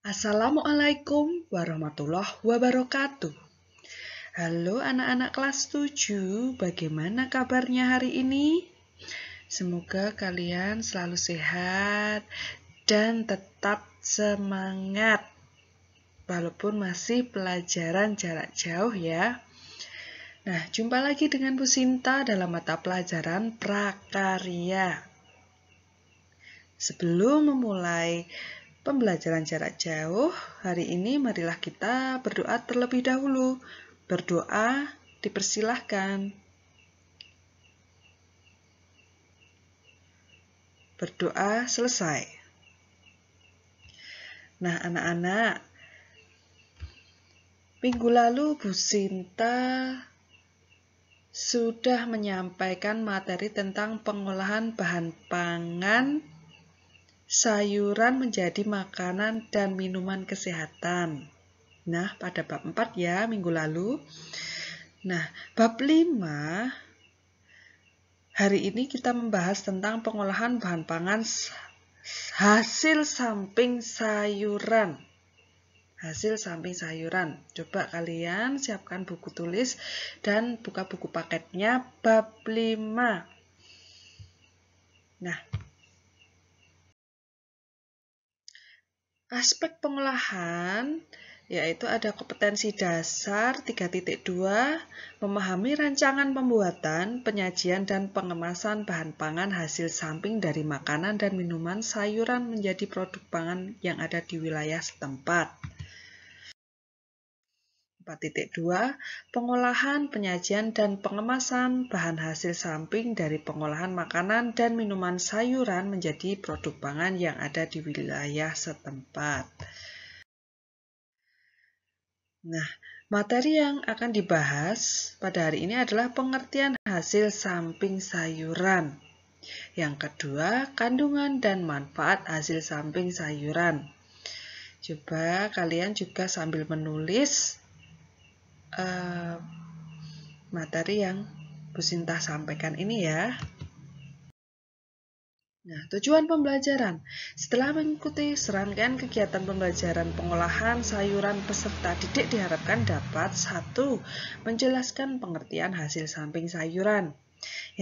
Assalamualaikum warahmatullahi wabarakatuh. Halo anak-anak kelas 7, bagaimana kabarnya hari ini? Semoga kalian selalu sehat dan tetap semangat walaupun masih pelajaran jarak jauh ya. Nah, jumpa lagi dengan Bu Sinta dalam mata pelajaran prakarya. Sebelum memulai pembelajaran jarak jauh, hari ini marilah kita berdoa terlebih dahulu. Berdoa dipersilahkan. Berdoa selesai. Nah, anak-anak, minggu lalu Bu Sinta sudah menyampaikan materi tentang pengolahan bahan pangan sayuran menjadi makanan dan minuman kesehatan. Nah, pada bab 4 ya, minggu lalu. Nah, bab 5, hari ini kita membahas tentang pengolahan bahan pangan hasil samping sayuran. Hasil samping sayuran. Coba kalian siapkan buku tulis dan buka buku paketnya bab 5. Nah, aspek pengolahan yaitu ada kompetensi dasar 3.2, memahami rancangan pembuatan, penyajian, dan pengemasan bahan pangan hasil samping dari makanan dan minuman sayuran menjadi produk pangan yang ada di wilayah setempat. 4.2, pengolahan, penyajian, dan pengemasan bahan hasil samping dari pengolahan makanan dan minuman sayuran menjadi produk pangan yang ada di wilayah setempat. Nah, materi yang akan dibahas pada hari ini adalah pengertian hasil samping sayuran. Yang kedua, kandungan dan manfaat hasil samping sayuran. Coba kalian juga sambil menulis materi yang Bu Sinta sampaikan ini ya. Nah, tujuan pembelajaran. Setelah mengikuti serangkaian kegiatan pembelajaran pengolahan sayuran, peserta didik diharapkan dapat 1. Menjelaskan pengertian hasil samping sayuran.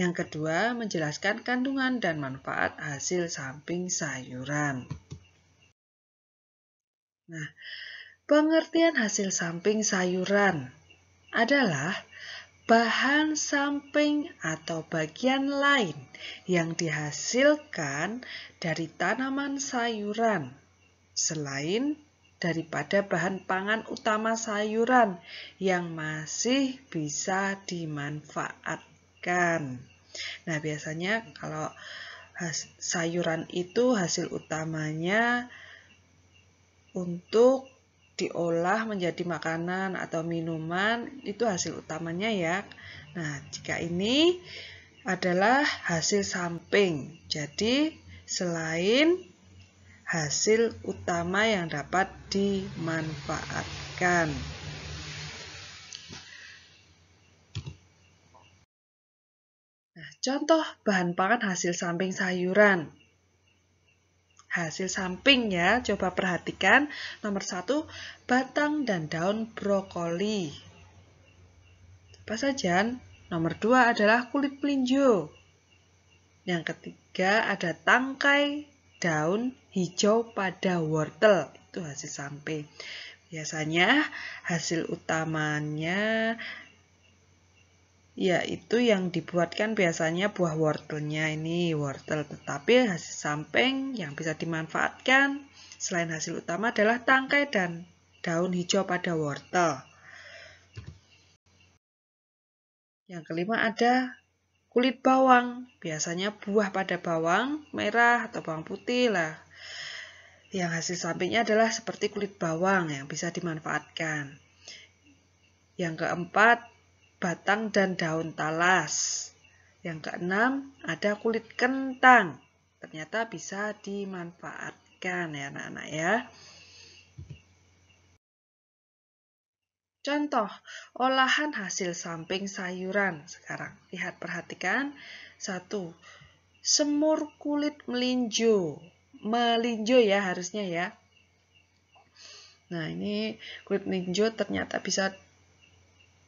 Yang kedua, menjelaskan kandungan dan manfaat hasil samping sayuran. Nah, pengertian hasil samping sayuran adalah bahan samping atau bagian lain yang dihasilkan dari tanaman sayuran selain daripada bahan pangan utama sayuran yang masih bisa dimanfaatkan. Nah, biasanya kalau sayuran itu hasil utamanya untuk diolah menjadi makanan atau minuman, itu hasil utamanya ya. Nah, jika ini adalah hasil samping, jadi selain hasil utama yang dapat dimanfaatkan. Nah, contoh bahan pangan hasil samping sayuran. Hasil samping ya, coba perhatikan. Nomor 1, batang dan daun brokoli. Apa saja? Nomor 2 adalah kulit melinjo. Yang ketiga ada tangkai daun hijau pada wortel. Itu hasil samping. Biasanya hasil utamanya yaitu yang dibuatkan biasanya buah wortelnya ini wortel, tetapi hasil samping yang bisa dimanfaatkan selain hasil utama adalah tangkai dan daun hijau pada wortel. Yang kelima ada kulit bawang, biasanya buah pada bawang merah atau bawang putih lah. Yang hasil sampingnya adalah seperti kulit bawang yang bisa dimanfaatkan. Yang keempat, batang dan daun talas. Yang keenam, ada kulit kentang. Ternyata bisa dimanfaatkan ya anak-anak ya. Contoh, olahan hasil samping sayuran. Sekarang, lihat perhatikan. 1. Semur kulit melinjo. Melinjo ya harusnya ya. Nah, ini kulit melinjo ternyata bisa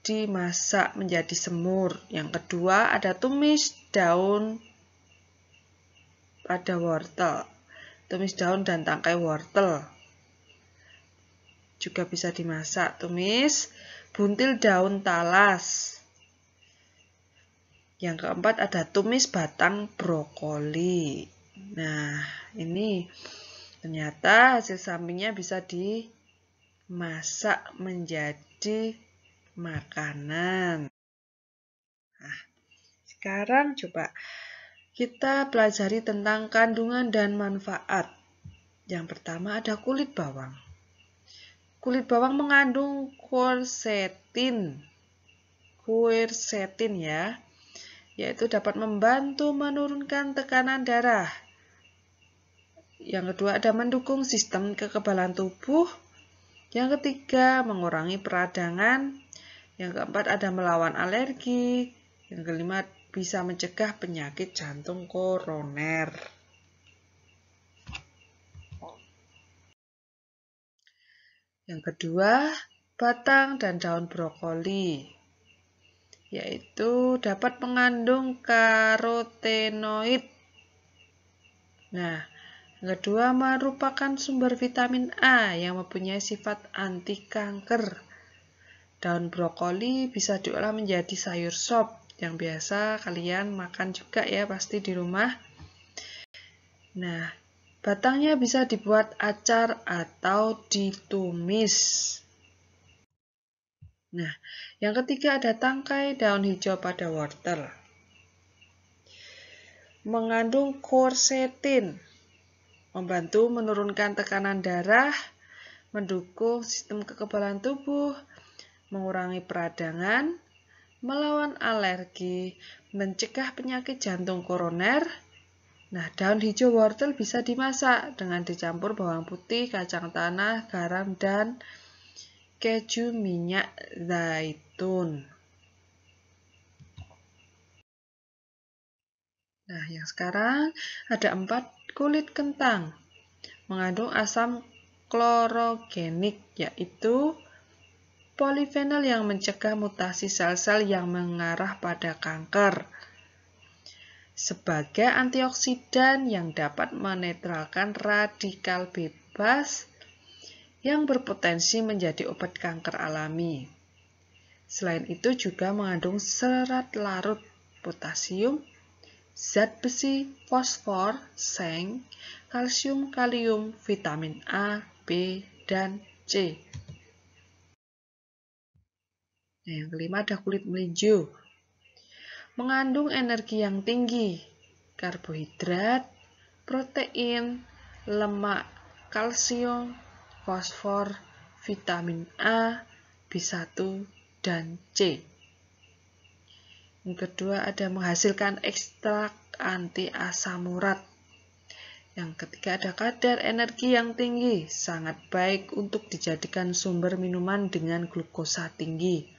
dimasak menjadi semur. Yang kedua, ada tumis daun pada wortel. Tumis daun dan tangkai wortel juga bisa dimasak. Tumis buntil daun talas. Yang keempat, ada tumis batang brokoli. Nah, ini ternyata hasil sampingnya bisa dimasak menjadi makanan. Nah, sekarang coba kita pelajari tentang kandungan dan manfaat. Yang pertama ada kulit bawang. Kulit bawang mengandung quercetin. Quercetin ya, yaitu dapat membantu menurunkan tekanan darah. Yang kedua ada mendukung sistem kekebalan tubuh. Yang ketiga, mengurangi peradangan. Yang keempat, ada melawan alergi. Yang kelima, bisa mencegah penyakit jantung koroner. Yang kedua, batang dan daun brokoli, yaitu dapat mengandung karotenoid. Nah, yang kedua merupakan sumber vitamin A yang mempunyai sifat anti kanker. Daun brokoli bisa diolah menjadi sayur sop yang biasa kalian makan juga ya pasti di rumah. Nah, batangnya bisa dibuat acar atau ditumis. Nah, yang ketiga ada tangkai daun hijau pada wortel. Mengandung quercetin, membantu menurunkan tekanan darah, mendukung sistem kekebalan tubuh, mengurangi peradangan, melawan alergi, mencegah penyakit jantung koroner. Nah, daun hijau wortel bisa dimasak dengan dicampur bawang putih, kacang tanah, garam, dan keju minyak zaitun. Nah, yang sekarang ada 4 kulit kentang. Mengandung asam klorogenik, yaitu polifenol yang mencegah mutasi sel-sel yang mengarah pada kanker. Sebagai antioksidan yang dapat menetralkan radikal bebas yang berpotensi menjadi obat kanker alami. Selain itu juga mengandung serat larut potasium, zat besi, fosfor, seng, kalsium, kalium, vitamin A, B, dan C. Nah, yang kelima ada kulit melinjo. Mengandung energi yang tinggi, karbohidrat, protein, lemak, kalsium, fosfor, vitamin A, B1, dan C. Yang kedua ada menghasilkan ekstrak anti asam urat. Yang ketiga ada kadar energi yang tinggi, sangat baik untuk dijadikan sumber minuman dengan glukosa tinggi.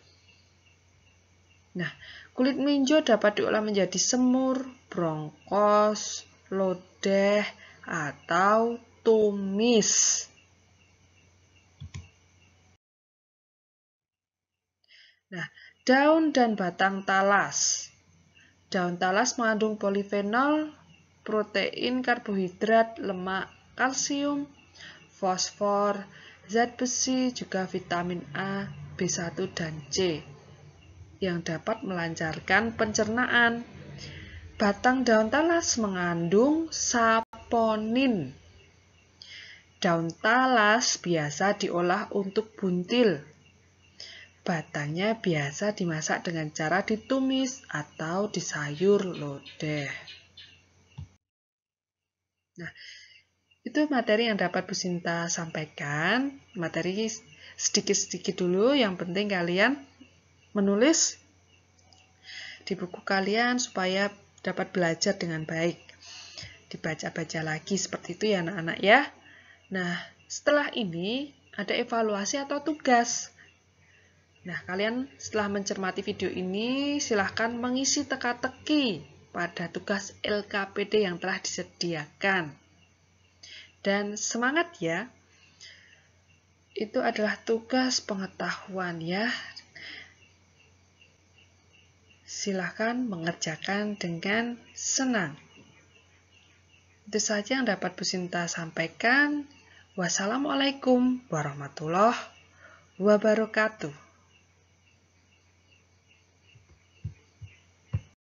Nah, kulit melinjo dapat diolah menjadi semur, brongkos, lodeh, atau tumis. Nah, daun dan batang talas. Daun talas mengandung polifenol, protein, karbohidrat, lemak, kalsium, fosfor, zat besi, juga vitamin A, B1, dan C yang dapat melancarkan pencernaan. Batang daun talas mengandung saponin. Daun talas biasa diolah untuk buntil. Batangnya biasa dimasak dengan cara ditumis atau disayur lodeh. Nah, itu materi yang dapat Bu Sinta sampaikan. Materi sedikit-sedikit dulu, yang penting kalian menulis di buku kalian supaya dapat belajar dengan baik. Dibaca-baca lagi seperti itu ya anak-anak ya. Nah, setelah ini ada evaluasi atau tugas. Nah, kalian setelah mencermati video ini, silahkan mengisi teka-teki pada tugas LKPD yang telah disediakan. Dan semangat ya! itu adalah tugas pengetahuan ya. Silahkan mengerjakan dengan senang. Itu saja yang dapat Bu Sinta sampaikan. Wassalamualaikum warahmatullahi wabarakatuh.